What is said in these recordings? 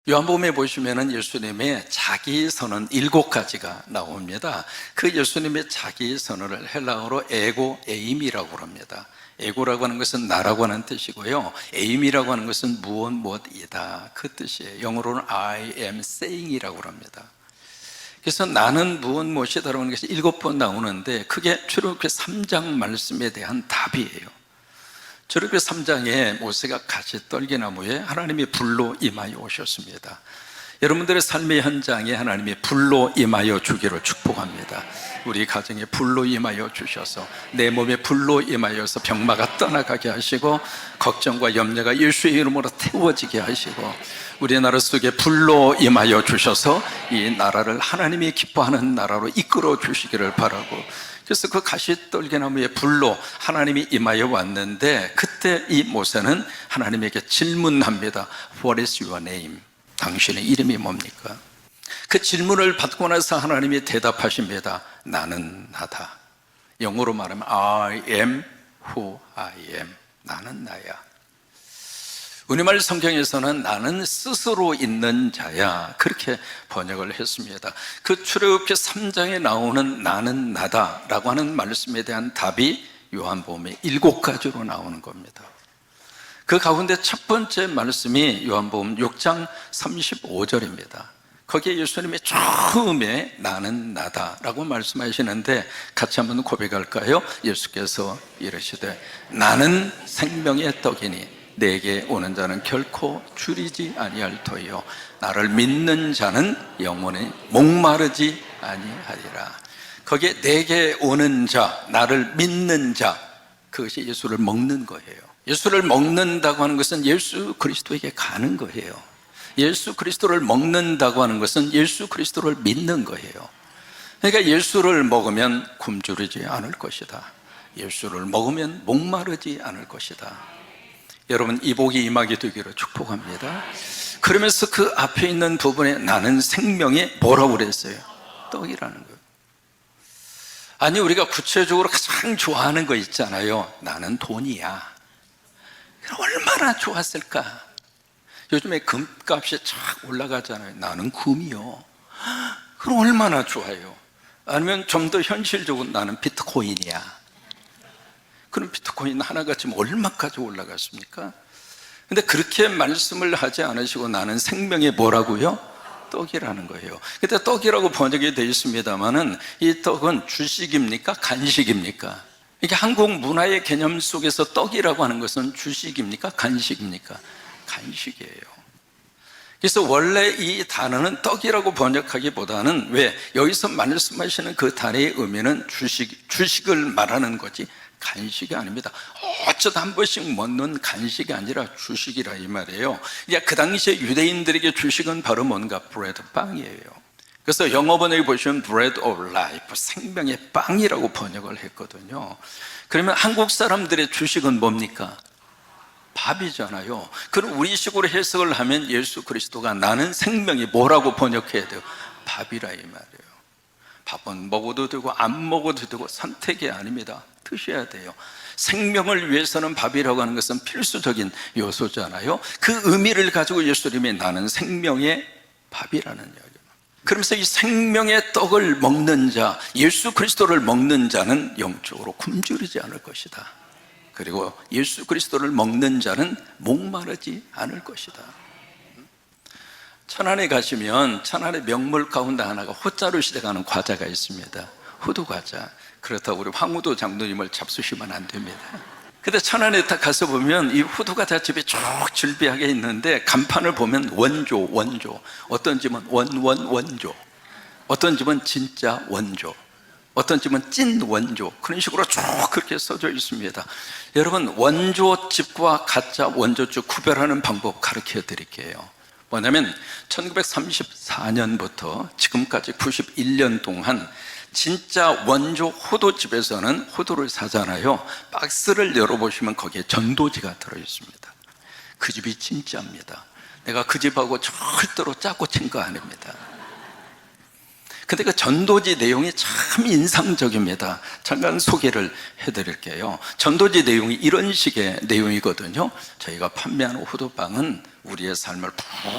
요한복음에 보시면은 예수님의 자기선언 7가지가 나옵니다. 그 예수님의 자기선언을 헬라어로 에고 에임이라고 합니다. 에고라고 하는 것은 나라고 하는 뜻이고요, 에임이라고 하는 것은 무엇이다 그 뜻이에요. 영어로는 I am saying이라고 합니다. 그래서 나는 무엇이다라고 하는 것이 7번 나오는데 그게 출애굽기 3장 말씀에 대한 답이에요. 출애굽기 3장에 모세가 가시 떨기나무에 하나님이 불로 임하여 오셨습니다. 여러분들의 삶의 현장에 하나님이 불로 임하여 주기를 축복합니다. 우리 가정에 불로 임하여 주셔서 내 몸에 불로 임하여서 병마가 떠나가게 하시고 걱정과 염려가 예수의 이름으로 태워지게 하시고 우리나라 속에 불로 임하여 주셔서 이 나라를 하나님이 기뻐하는 나라로 이끌어 주시기를 바라고, 그래서 그 가시떨기나무에 불로 하나님이 임하여 왔는데 그때 이 모세는 하나님에게 질문합니다. What is your name? 당신의 이름이 뭡니까? 그 질문을 받고 나서 하나님이 대답하십니다. 나는 나다. 영어로 말하면 I am who I am. 나는 나야. 우리말 성경에서는 나는 스스로 있는 자야 그렇게 번역을 했습니다. 그 출애굽기 3장에 나오는 나는 나다라고 하는 말씀에 대한 답이 요한복음의 7가지로 나오는 겁니다. 그 가운데 첫 번째 말씀이 요한복음 6장 35절입니다. 거기에 예수님이 처음에 나는 나다라고 말씀하시는데 같이 한번 고백할까요? 예수께서 이르시되 나는 생명의 떡이니 내게 오는 자는 결코 줄이지 아니할 터이요 나를 믿는 자는 영원히 목마르지 아니하리라. 거기에 내게 오는 자, 나를 믿는 자, 그것이 예수를 먹는 거예요. 예수를 먹는다고 하는 것은 예수 그리스도에게 가는 거예요. 예수 그리스도를 먹는다고 하는 것은 예수 그리스도를 믿는 거예요. 그러니까 예수를 먹으면 굶주리지 않을 것이다. 예수를 먹으면 목마르지 않을 것이다. 여러분 이 복이 임하게 되기를 축복합니다. 그러면서 그 앞에 있는 부분에 나는 생명의 뭐라고 그랬어요? 떡이라는 거예요. 아니 우리가 구체적으로 가장 좋아하는 거 있잖아요. 나는 돈이야. 얼마나 좋았을까? 요즘에 금값이 쫙 올라가잖아요. 나는 금이요. 그럼 얼마나 좋아요. 아니면 좀 더 현실적으로 나는 비트코인이야. 그럼 비트코인 하나가 지금 얼마까지 올라갔습니까? 근데 그렇게 말씀을 하지 않으시고 나는 생명의 뭐라고요? 떡이라는 거예요. 근데 떡이라고 번역이 되어 있습니다만은 이 떡은 주식입니까? 간식입니까? 이게 한국 문화의 개념 속에서 떡이라고 하는 것은 주식입니까? 간식입니까? 간식이에요. 그래서 원래 이 단어는 떡이라고 번역하기보다는 왜 여기서 말씀하시는 그 단어의 의미는 주식을 말하는 거지 간식이 아닙니다. 어쩌다 한 번씩 먹는 간식이 아니라 주식이라 이 말이에요. 그 당시에 유대인들에게 주식은 바로 뭔가 브레드 빵이에요. 그래서 영어 번역에 보시면 bread of life, 생명의 빵이라고 번역을 했거든요. 그러면 한국 사람들의 주식은 뭡니까? 밥이잖아요. 그럼 우리식으로 해석을 하면 예수 그리스도가 나는 생명이 뭐라고 번역해야 돼요? 밥이라 이 말이에요. 밥은 먹어도 되고 안 먹어도 되고 선택이 아닙니다. 드셔야 돼요. 생명을 위해서는 밥이라고 하는 것은 필수적인 요소잖아요. 그 의미를 가지고 예수님이 나는 생명의 밥이라는 이야기예요. 그러면서 이 생명의 떡을 먹는 자, 예수 그리스도를 먹는 자는 영적으로 굶주리지 않을 것이다. 그리고 예수 그리스도를 먹는 자는 목마르지 않을 것이다. 천안에 가시면 천안의 명물 가운데 하나가 호자로 시작하는 과자가 있습니다. 호두과자. 그렇다고 우리 황우도 장로님을 잡수시면 안 됩니다. 근데 천안에 딱 가서 보면 이 호두과자 집이 쭉 줄비하게 있는데 간판을 보면 원조. 어떤 집은 원조, 어떤 집은 진짜 원조, 어떤 집은 찐 원조, 그런 식으로 쭉 그렇게 써져 있습니다. 여러분 원조집과 가짜 원조집 구별하는 방법 가르쳐 드릴게요. 뭐냐면 1934년부터 지금까지 91년 동안 진짜 원조 호두집에서는 호두를 사잖아요. 박스를 열어보시면 거기에 전도지가 들어있습니다. 그 집이 진짜입니다. 내가 그 집하고 절대로 짜고 친 거 아닙니다. 근데 그 전도지 내용이 참 인상적입니다. 잠깐 소개를 해드릴게요. 전도지 내용이 이런 식의 내용이거든요. 저희가 판매하는 호두빵은 우리의 삶을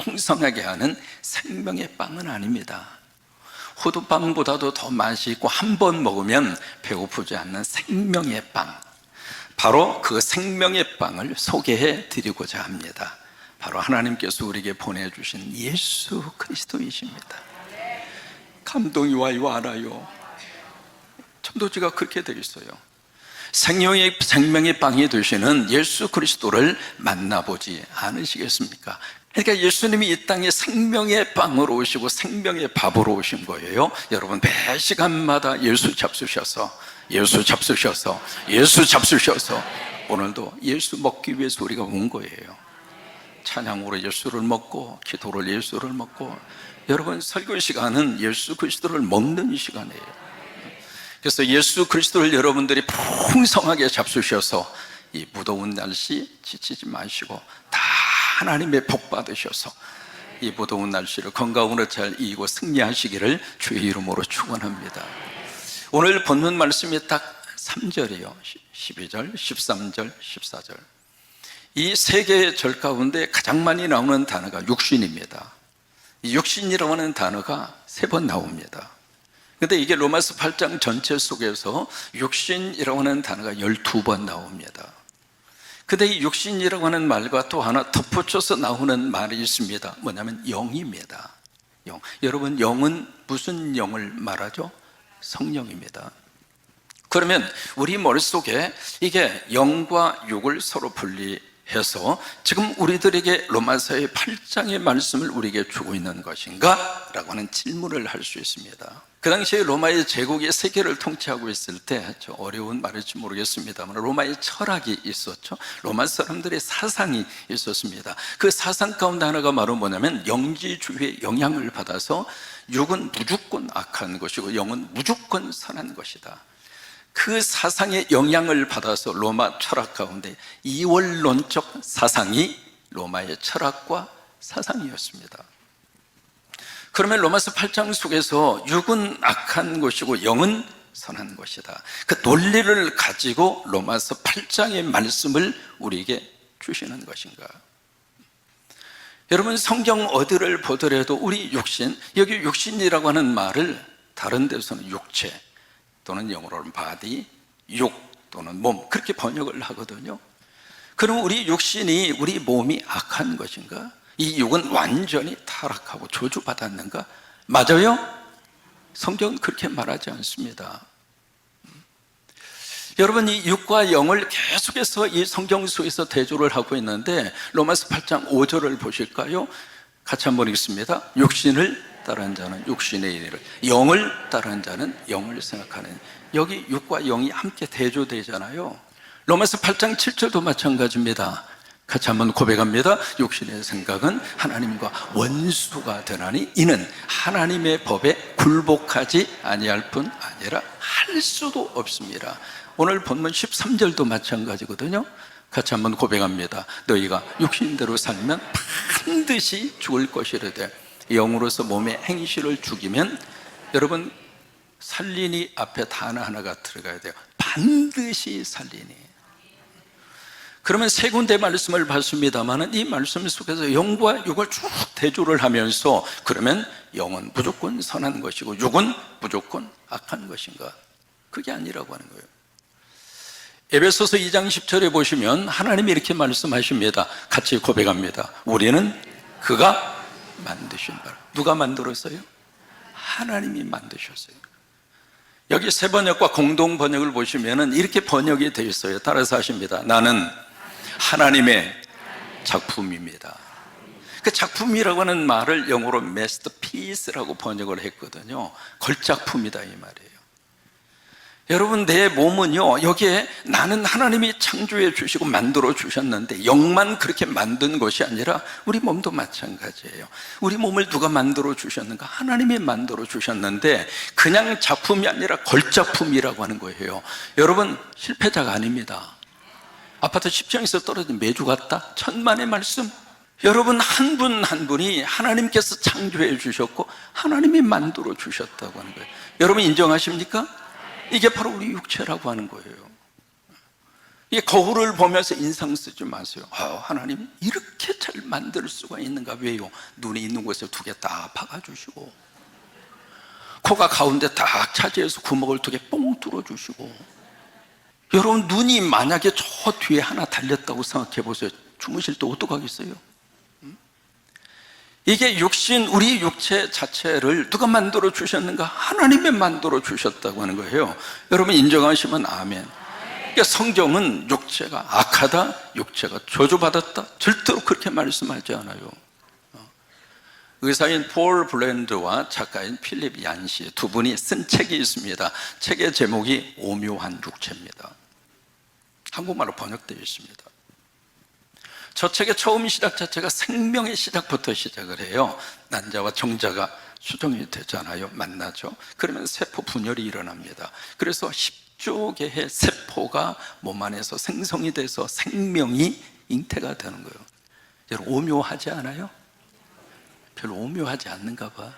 풍성하게 하는 생명의 빵은 아닙니다. 호두빵보다도 더 맛이 있고 한 번 먹으면 배고프지 않는 생명의 빵, 바로 그 생명의 빵을 소개해 드리고자 합니다. 바로 하나님께서 우리에게 보내주신 예수 그리스도이십니다. 감동이 와요, 알아요. 전도지가 그렇게 되어 있어요. 생명의 빵이 되시는 예수 그리스도를 만나보지 않으시겠습니까? 그러니까 예수님이 이 땅에 생명의 빵으로 오시고 생명의 밥으로 오신 거예요. 여러분, 매 시간마다 예수 잡수셔서 오늘도 예수 먹기 위해서 우리가 온 거예요. 찬양으로 예수를 먹고 기도로 예수를 먹고, 여러분, 설교 시간은 예수 그리스도를 먹는 시간이에요. 그래서 예수 그리스도를 여러분들이 풍성하게 잡수셔서 이 무더운 날씨 지치지 마시고 다 하나님의 복 받으셔서 이 무더운 날씨를 건강으로 잘 이기고 승리하시기를 주의 이름으로 축원합니다. 오늘 본문 말씀이 딱 3절이에요 12절, 13절, 14절. 이 세 개의 절 가운데 가장 많이 나오는 단어가 육신입니다. 이 육신이라고 하는 단어가 3번 나옵니다. 근데 이게 로마서 8장 전체 속에서 육신이라고 하는 단어가 12번 나옵니다. 근데 이 육신이라고 하는 말과 또 하나 덧붙여서 나오는 말이 있습니다. 뭐냐면 영입니다. 영. 여러분, 영은 무슨 영을 말하죠? 성령입니다. 그러면 우리 머릿속에 이게 영과 육을 서로 분리해서 지금 우리들에게 로마서의 8장의 말씀을 우리에게 주고 있는 것인가? 라고 하는 질문을 할 수 있습니다. 그 당시에 로마의 제국이 세계를 통치하고 있을 때, 좀 어려운 말일지 모르겠습니다만 로마의 철학이 있었죠. 로마 사람들의 사상이 있었습니다. 그 사상 가운데 하나가 바로 뭐냐면 영지주의의 영향을 받아서 육은 무조건 악한 것이고 영은 무조건 선한 것이다. 그 사상의 영향을 받아서 로마 철학 가운데 이원론적 사상이 로마의 철학과 사상이었습니다. 그러면 로마서 8장 속에서 육은 악한 것이고 영은 선한 것이다. 그 논리를 가지고 로마서 8장의 말씀을 우리에게 주시는 것인가? 여러분, 성경 어디를 보더라도 우리 육신, 여기 육신이라고 하는 말을 다른 데서는 육체 또는 영어로는 바디, 육 또는 몸, 그렇게 번역을 하거든요. 그럼 우리 육신이, 우리 몸이 악한 것인가? 이 육은 완전히 타락하고 저주받았는가? 맞아요? 성경은 그렇게 말하지 않습니다. 여러분, 이 육과 영을 계속해서 이 성경 속에서 대조를 하고 있는데 로마서 8장 5절을 보실까요? 같이 한번 읽습니다. 육신을 따르는 자는 육신의 일을, 영을 따르는 자는 영을 생각하는. 여기 육과 영이 함께 대조되잖아요. 로마서 8장 7절도 마찬가지입니다. 같이 한번 고백합니다. 육신의 생각은 하나님과 원수가 되나니 이는 하나님의 법에 굴복하지 아니할 뿐 아니라 할 수도 없습니다. 오늘 본문 13절도 마찬가지거든요. 같이 한번 고백합니다. 너희가 육신대로 살면 반드시 죽을 것이라되 영으로서 몸의 행실을 죽이면, 여러분, 살리니 앞에 단어 하나가 들어가야 돼요. 반드시 살리니. 그러면 세 군데 말씀을 봤습니다만 이 말씀 속에서 영과 육을 쭉 대조를 하면서 그러면 영은 무조건 선한 것이고 육은 무조건 악한 것인가? 그게 아니라고 하는 거예요. 에베소서 2장 10절에 보시면 하나님이 이렇게 말씀하십니다. 같이 고백합니다. 우리는 그가 만드신 바라. 누가 만들었어요? 하나님이 만드셨어요. 여기 세 번역과 공동 번역을 보시면 이렇게 번역이 되어 있어요. 따라서 하십니다. 나는 하나님의 작품입니다. 그 작품이라고 하는 말을 영어로 masterpiece라고 번역을 했거든요. 걸작품이다 이 말이에요. 여러분, 내 몸은요, 여기에 나는 하나님이 창조해 주시고 만들어 주셨는데 영만 그렇게 만든 것이 아니라 우리 몸도 마찬가지예요. 우리 몸을 누가 만들어 주셨는가? 하나님이 만들어 주셨는데 그냥 작품이 아니라 걸작품이라고 하는 거예요. 여러분, 실패자가 아닙니다. 아파트 10층에서 떨어진 매주 같다? 천만의 말씀. 여러분 한 분 한 분이 하나님께서 창조해 주셨고 하나님이 만들어 주셨다고 하는 거예요. 여러분 인정하십니까? 이게 바로 우리 육체라고 하는 거예요. 이 거울을 보면서 인상 쓰지 마세요. 하나님 이렇게 잘 만들 수가 있는가? 왜요? 눈이 있는 곳에 두 개 딱 박아주시고, 코가 가운데 딱 차지해서 구멍을 두 개 뽕 뚫어주시고. 여러분 눈이 만약에 저 뒤에 하나 달렸다고 생각해 보세요. 주무실 때 어떡하겠어요? 이게 육신, 우리 육체 자체를 누가 만들어 주셨는가? 하나님이 만들어 주셨다고 하는 거예요. 여러분 인정하시면 아멘. 그러니까 성경은 육체가 악하다, 육체가 저주받았다, 절대로 그렇게 말씀하지 않아요. 의사인 폴 블랜드와 작가인 필립 얀시 두 분이 쓴 책이 있습니다. 책의 제목이 오묘한 육체입니다. 한국말로 번역되어 있습니다. 저 책의 처음 시작 자체가 생명의 시작부터 시작을 해요. 난자와 정자가 수정이 되잖아요. 만나죠. 그러면 세포 분열이 일어납니다. 그래서 10조 개의 세포가 몸 안에서 생성이 돼서 생명이 잉태가 되는 거예요. 여러분 오묘하지 않아요? 별로 오묘하지 않는가 봐.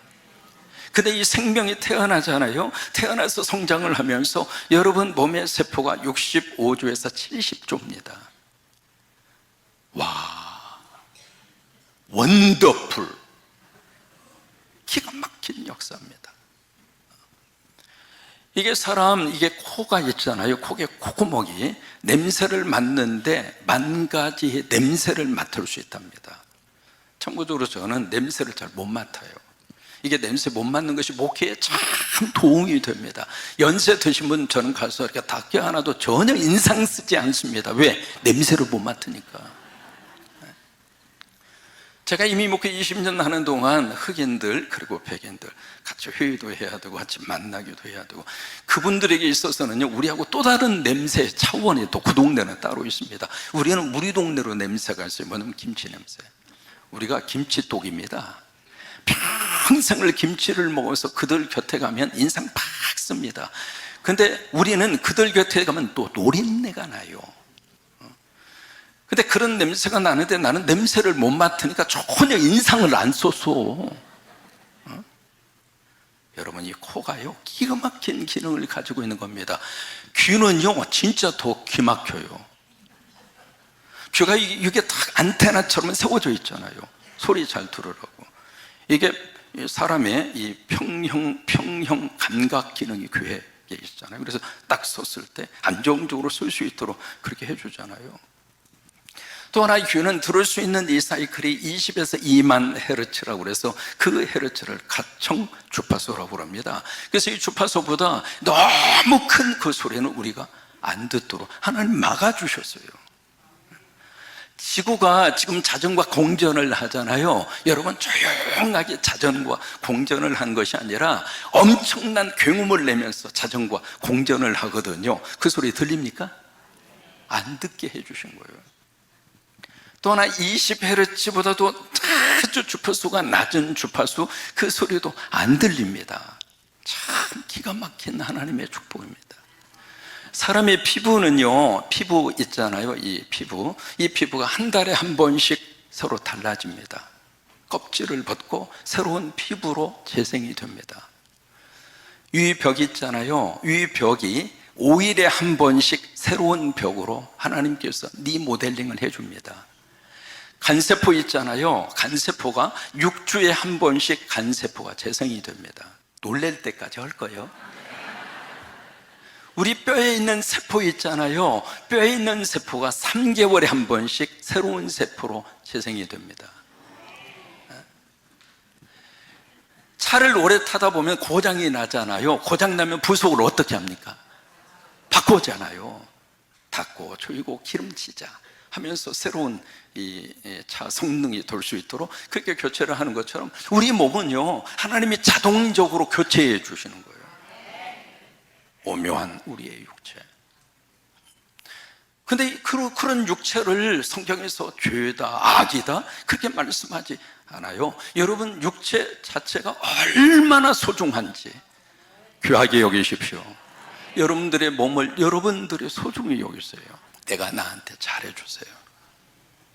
근데 이 생명이 태어나잖아요. 태어나서 성장을 하면서 여러분 몸의 세포가 65조에서 70조입니다. 와, 원더풀, 기가 막힌 역사입니다. 이게 이게 코가 있잖아요. 코에 콧구멍이 냄새를 맡는데 10,000가지의 냄새를 맡을 수 있답니다. 참고적으로 저는 냄새를 잘 못 맡아요. 이게 냄새 못 맡는 것이 목회에 참 도움이 됩니다. 연세 드신 분 저는 가서 이렇게 닦여 하나도 전혀 인상 쓰지 않습니다. 왜? 냄새를 못 맡으니까. 제가 이미 목회 20년 하는 동안 흑인들 그리고 백인들 같이 회의도 해야 되고 같이 만나기도 해야 되고, 그분들에게 있어서는요 우리하고 또 다른 냄새 차원이 또 그 동네는 따로 있습니다. 우리 동네로 냄새가 있어요. 뭐냐면 김치 냄새. 우리가 김치독입니다. 평생을 김치를 먹어서 그들 곁에 가면 인상 팍 씁니다. 근데 우리는 그들 곁에 가면 또 노린내가 나요. 근데 그런 냄새가 나는데 나는 냄새를 못 맡으니까 전혀 인상을 안 써서. 여러분 이 코가요 기가 막힌 기능을 가지고 있는 겁니다. 귀는요 진짜 더 기막혀요. 귀가 이게 딱 안테나처럼 세워져 있잖아요. 소리 잘 들으라고. 이게 사람의 이 평형 감각 기능이 귀에 있잖아요. 그래서 딱 섰을 때 안정적으로 쓸 수 있도록 그렇게 해주잖아요. 또 하나 귀는 들을 수 있는 이 사이클이 20에서 2만 헤르츠라고 그래서 그 헤르츠를 가청 주파수라고 합니다. 그래서 이 주파수보다 너무 큰 그 소리는 우리가 안 듣도록 하나님 막아주셨어요. 지구가 지금 자전과 공전을 하잖아요. 여러분 조용하게 자전과 공전을 한 것이 아니라 엄청난 굉음을 내면서 자전과 공전을 하거든요. 그 소리 들립니까? 안 듣게 해주신 거예요. 또 하나 20Hz보다도 아주 주파수가 낮은 주파수, 그 소리도 안 들립니다. 참 기가 막힌 하나님의 축복입니다. 사람의 피부는요, 피부 있잖아요. 이 피부가 한 달에 한 번씩 서로 달라집니다. 껍질을 벗고 새로운 피부로 재생이 됩니다. 유의벽이 있잖아요. 유의벽이 5일에 한 번씩 새로운 벽으로 하나님께서 리모델링을 해줍니다. 간세포 있잖아요. 간세포가 6주에 한 번씩 간세포가 재생이 됩니다. 놀랄 때까지 할 거예요. 우리 뼈에 있는 세포 있잖아요. 뼈에 있는 세포가 3개월에 한 번씩 새로운 세포로 재생이 됩니다. 차를 오래 타다 보면 고장이 나잖아요. 고장 나면 부속을 어떻게 합니까? 바꾸잖아요. 닦고 조이고 기름치자 하면서 새로운 이 차 성능이 돌 수 있도록 그렇게 교체를 하는 것처럼 우리 몸은요 하나님이 자동적으로 교체해 주시는 거예요. 오묘한 우리의 육체. 근데 그런 육체를 성경에서 죄다, 악이다 그렇게 말씀하지 않아요. 여러분 육체 자체가 얼마나 소중한지 귀하게 여기십시오. 여러분들의 몸을 여러분들이 소중히 여기세요. 내가 나한테 잘해주세요.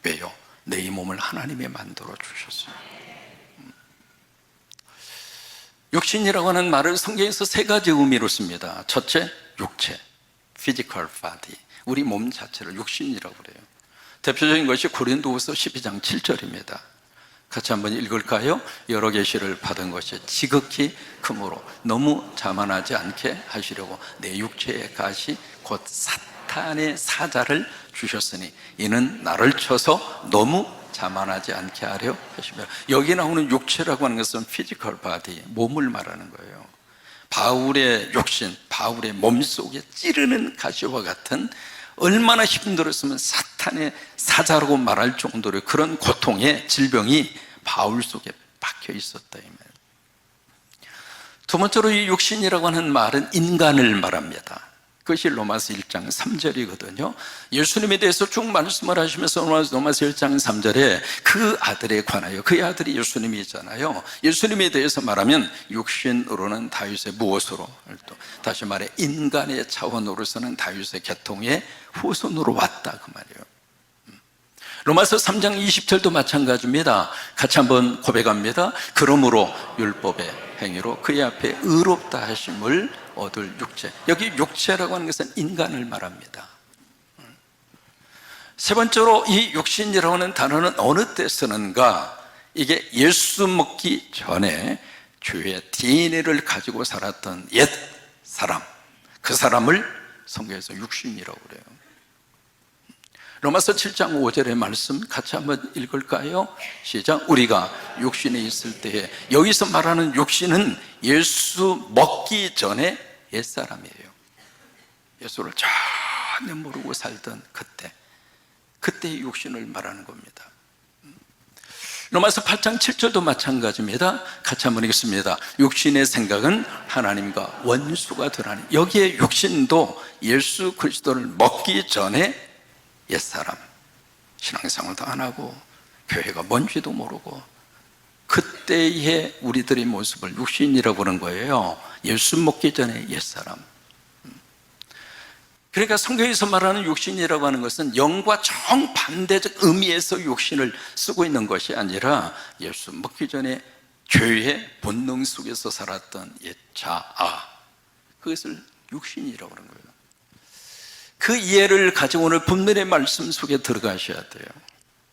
왜요? 내 이 몸을 하나님이 만들어 주셨어요. 육신이라고 하는 말을 성경에서 세 가지 의미로 씁니다. 첫째, 육체, physical body. 우리 몸 자체를 육신이라고 그래요. 대표적인 것이 고린도후서 12장 7절입니다. 같이 한번 읽을까요? 여러 계시를 받은 것이 지극히 크므로 너무 자만하지 않게 하시려고 내 육체의 가시 곧 사탄의 사자를 주셨으니 이는 나를 쳐서 너무 자만하지 않게 하려 하시며, 여기 나오는 육체라고 하는 것은 physical body, 몸을 말하는 거예요. 바울의 육신, 바울의 몸속에 찌르는 가시와 같은, 얼마나 힘들었으면 사탄의 사자라고 말할 정도로 그런 고통의 질병이 바울 속에 박혀 있었다 이 말이에요. 두 번째로 이 육신이라고 하는 말은 인간을 말합니다. 그것이 로마서 1장 3절이거든요 예수님에 대해서 쭉 말씀을 하시면서 로마서 1장 3절에 그 아들에 관하여, 그 아들이 예수님이잖아요. 예수님에 대해서 말하면 육신으로는 다윗의 무엇으로, 또 다시 말해 인간의 차원으로서는 다윗의 계통의 후손으로 왔다 그 말이에요. 로마서 3장 20절도 마찬가지입니다. 같이 한번 고백합니다. 그러므로 율법의 행위로 그의 앞에 의롭다 하심을 얻을 육체. 여기 육체라고 하는 것은 인간을 말합니다. 세 번째로 이 육신이라고 하는 단어는 어느 때 쓰는가? 이게 예수 먹기 전에 죄의 DNA를 가지고 살았던 옛 사람, 그 사람을 성경에서 육신이라고 그래요. 로마서 7장 5절의 말씀 같이 한번 읽을까요? 시작. 우리가 육신에 있을 때에, 여기서 말하는 육신은 예수 먹기 전에 옛사람이에요. 예수를 전혀 모르고 살던 그때의 육신을 말하는 겁니다. 로마서 8장 7절도 마찬가지입니다. 같이 한번 읽겠습니다. 육신의 생각은 하나님과 원수가 되라니. 여기에 육신도 예수 그리스도를 먹기 전에 옛사람, 신앙생활도 안 하고 교회가 뭔지도 모르고 그때의 우리들의 모습을 육신이라고 하는 거예요. 예수 먹기 전에 옛사람. 그러니까 성경에서 말하는 육신이라고 하는 것은 영과 정반대적 의미에서 육신을 쓰고 있는 것이 아니라 예수 먹기 전에 죄의 본능 속에서 살았던 옛 자아, 그것을 육신이라고 하는 거예요. 그 이해를 가지고 오늘 본문의 말씀 속에 들어가셔야 돼요.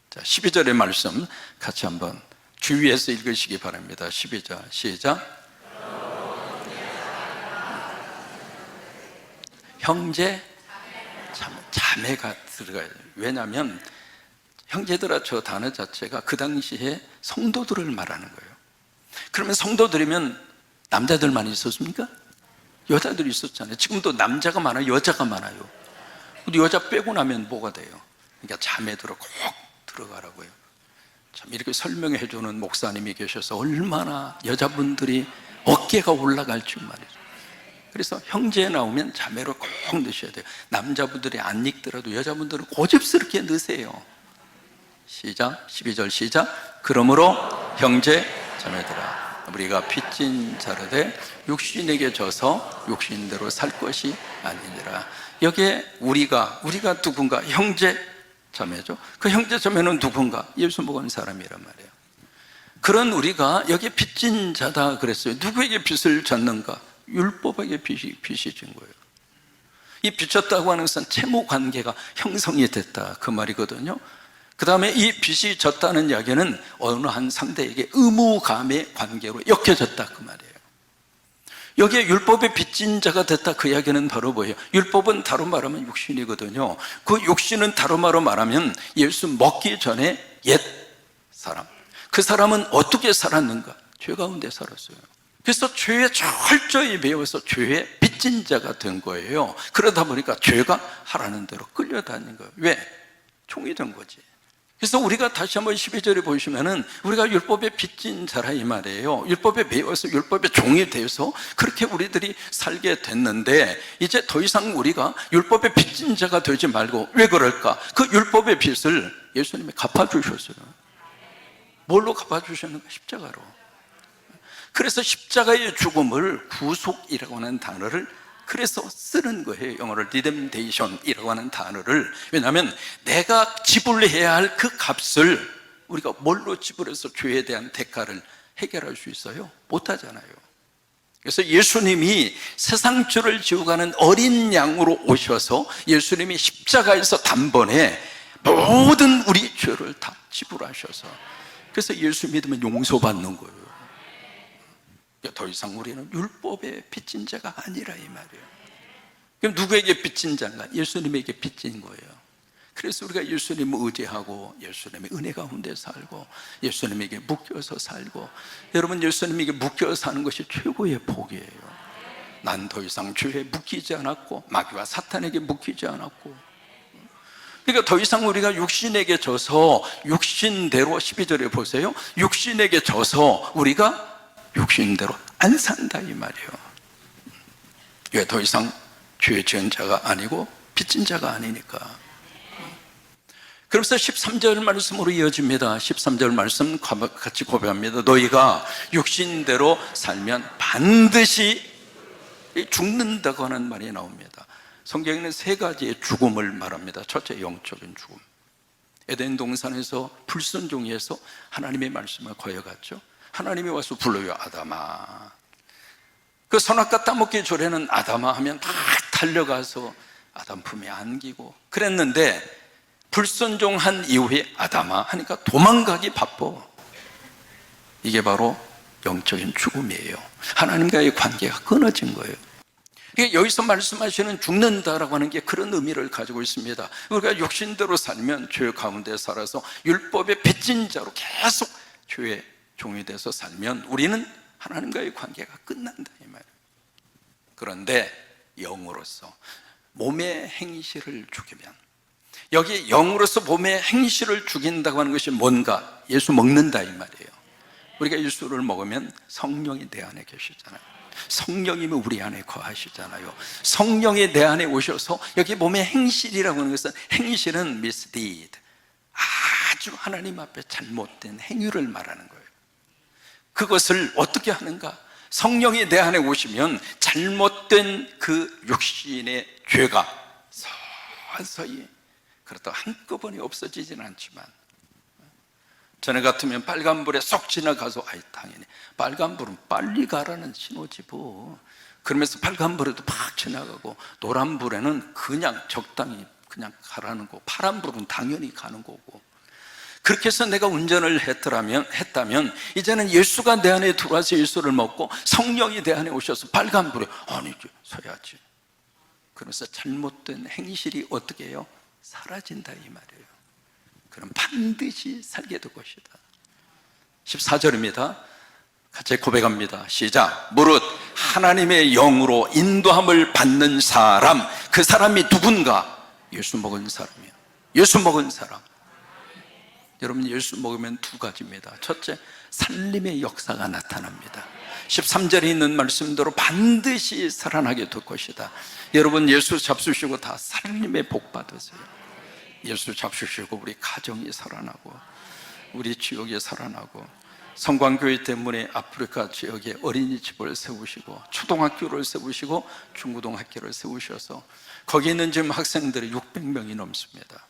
자, 12절의 말씀 같이 한번 주위에서 읽으시기 바랍니다. 12절 시작. 형제, 자매가 들어가야 돼요. 왜냐하면 형제들아, 저 단어 자체가 그 당시에 성도들을 말하는 거예요. 그러면 성도들이면 남자들만 있었습니까? 여자들이 있었잖아요. 지금도 남자가 많아요, 여자가 많아요. 근데 여자 빼고 나면 뭐가 돼요? 그러니까 자매들은 꼭 들어가라고요. 참 이렇게 설명해 주는 목사님이 계셔서 얼마나 여자분들이 어깨가 올라갈 줄 말이죠. 그래서 형제 나오면 자매로 꼭 넣으셔야 돼요. 남자분들이 안 읽더라도 여자분들은 고집스럽게 넣으세요. 시작. 12절 시작. 그러므로 형제 자매들아, 우리가 빚진 자르되 육신에게 져서 육신대로 살 것이 아니니라. 여기에 우리가 누군가? 형제 자매죠. 그 형제 자매는 누군가? 예수 먹은 사람이란 말이에요. 그런 우리가 여기 빚진 자다 그랬어요. 누구에게 빚을 졌는가? 율법에게 빚이 진 거예요. 이 빚졌다고 하는 것은 채무 관계가 형성이 됐다 그 말이거든요. 그 다음에 이 빚이 졌다는 이야기는 어느 한 상대에게 의무감의 관계로 엮여졌다 그 말이에요. 여기에 율법의 빚진 자가 됐다 그 이야기는 바로 뭐예요? 율법은 다로 말하면 육신이거든요. 그 육신은 다로 말하면 예수 먹기 전에 옛 사람, 그 사람은 어떻게 살았는가? 죄 가운데 살았어요. 그래서 죄에 철저히 배워서 죄의 빚진 자가 된 거예요. 그러다 보니까 죄가 하라는 대로 끌려다닌 거예요. 왜? 종이 된 거지. 그래서 우리가 다시 한번 12절에 보시면은 우리가 율법에 빚진 자라 이 말이에요. 율법에 배워서 율법의 종이 되어서 그렇게 우리들이 살게 됐는데, 이제 더 이상 우리가 율법의 빚진 자가 되지 말고, 왜 그럴까? 그 율법의 빚을 예수님이 갚아주셨어요. 뭘로 갚아주셨는가? 십자가로. 그래서 십자가의 죽음을 구속이라고 하는 단어를 그래서 쓰는 거예요. 영어로 리뎀데이션이라고 하는 단어를. 왜냐하면 내가 지불해야 할 그 값을 우리가 뭘로 지불해서 죄에 대한 대가를 해결할 수 있어요? 못하잖아요. 그래서 예수님이 세상 죄를 지고 가는 어린 양으로 오셔서 예수님이 십자가에서 단번에 모든 우리 죄를 다 지불하셔서, 그래서 예수 믿으면 용서받는 거예요. 더 이상 우리는 율법의 빚진 자가 아니라 이 말이에요. 그럼 누구에게 빚진 자인가? 예수님에게 빚진 거예요. 그래서 우리가 예수님을 의지하고 예수님의 은혜 가운데 살고 예수님에게 묶여서 살고, 여러분 예수님에게 묶여 사는 것이 최고의 복이에요. 난 더 이상 죄에 묶이지 않았고 마귀와 사탄에게 묶이지 않았고, 그러니까 더 이상 우리가 육신에게 져서 육신대로, 12절에 보세요, 육신에게 져서 우리가 육신대로 안 산다 이 말이에요. 왜? 더 이상 죄 지은 자가 아니고 빚진 자가 아니니까. 그러면서 13절 말씀으로 이어집니다. 13절 말씀 같이 고백합니다. 너희가 육신대로 살면 반드시 죽는다고 하는 말이 나옵니다. 성경에는 세 가지의 죽음을 말합니다. 첫째, 영적인 죽음. 에덴 동산에서 불순종해서 하나님의 말씀을 거역했죠. 하나님이 와서 불러요. 아담아. 그 선악과 따먹기 전에는 아담아 하면 막 달려가서 아담 품에 안기고 그랬는데, 불순종한 이후에 아담아 하니까 도망가기 바빠. 이게 바로 영적인 죽음이에요. 하나님과의 관계가 끊어진 거예요. 여기서 말씀하시는 죽는다라고 하는 게 그런 의미를 가지고 있습니다. 우리가 육신대로 살면 죄 가운데 살아서 율법의 빚진 자로 계속 죄의 종이 돼서 살면 우리는 하나님과의 관계가 끝난다 이 말이에요. 그런데 영으로서 몸의 행실을 죽이면, 여기 영으로서 몸의 행실을 죽인다고 하는 것이 뭔가? 예수 먹는다 이 말이에요. 우리가 예수를 먹으면 성령이 내 안에 계시잖아요. 성령님이 우리 안에 거하시잖아요. 성령이 내 안에 오셔서, 여기 몸의 행실이라고 하는 것은, 행실은 misdeed, 아주 하나님 앞에 잘못된 행위를 말하는 거예요. 그것을 어떻게 하는가? 성령이 내 안에 오시면 잘못된 그 육신의 죄가 서서히, 그렇다고 한꺼번에 없어지진 않지만, 전에 같으면 빨간불에 쏙 지나가서 당연히 빨간불은 빨리 가라는 신호지 뭐. 그러면서 빨간불에도 팍 지나가고, 노란불에는 그냥 적당히 그냥 가라는 거고, 파란불은 당연히 가는 거고. 그렇게 해서 내가 운전을 했다면 이제는 예수가 내 안에 들어와서 예수를 먹고 성령이 내 안에 오셔서 빨간불에 아니지 서야지. 그래서 잘못된 행실이 어떻게 해요? 사라진다 이 말이에요. 그럼 반드시 살게 될 것이다. 14절입니다. 같이 고백합니다. 시작. 무릇 하나님의 영으로 인도함을 받는 사람, 그 사람이 누군가? 예수 먹은 사람이에요. 예수 먹은 사람. 여러분 예수 먹으면 두 가지입니다. 첫째, 살림의 역사가 나타납니다. 13절에 있는 말씀대로 반드시 살아나게 될 것이다. 여러분 예수 잡수시고 다 살림의 복 받으세요. 예수 잡수시고 우리 가정이 살아나고 우리 지역이 살아나고, 성광교회 때문에 아프리카 지역에 어린이집을 세우시고 초등학교를 세우시고 중고등학교를 세우셔서 거기 있는 지금 학생들이 600명이 넘습니다.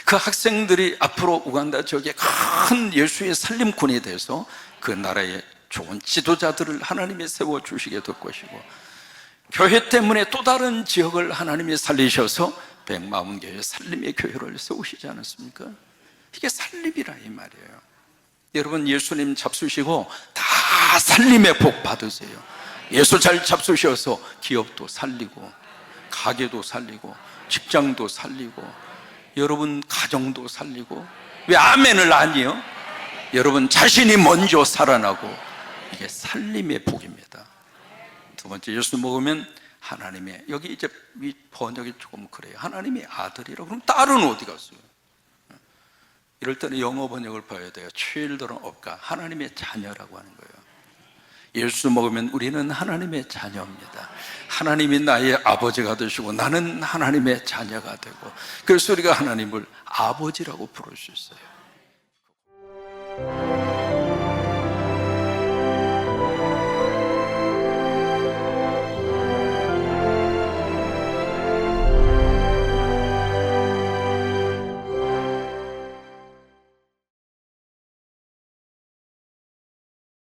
그 학생들이 앞으로 우간다 지역에 큰 예수의 살림꾼이 돼서 그 나라의 좋은 지도자들을 하나님이 세워주시게 될 것이고, 교회 때문에 또 다른 지역을 하나님이 살리셔서 140개의 살림의 교회를 세우시지 않았습니까? 이게 살림이라 이 말이에요. 여러분 예수님 잡수시고 다 살림의 복 받으세요. 예수 잘 잡수셔서 기업도 살리고 가게도 살리고 직장도 살리고 여러분 가정도 살리고. 왜 아멘을 아니요? 여러분 자신이 먼저 살아나고, 이게 살림의 복입니다. 두 번째, 예수 먹으면 하나님의, 여기 이제 번역이 조금 그래요. 하나님의 아들이라고. 그럼 딸은 어디 갔어요? 이럴 때는 영어 번역을 봐야 돼요. children of God, 하나님의 자녀라고 하는 거예요. 예수 먹으면 우리는 하나님의 자녀입니다. 하나님이 나의 아버지가 되시고 나는 하나님의 자녀가 되고, 그래서 우리가 하나님을 아버지라고 부를 수 있어요.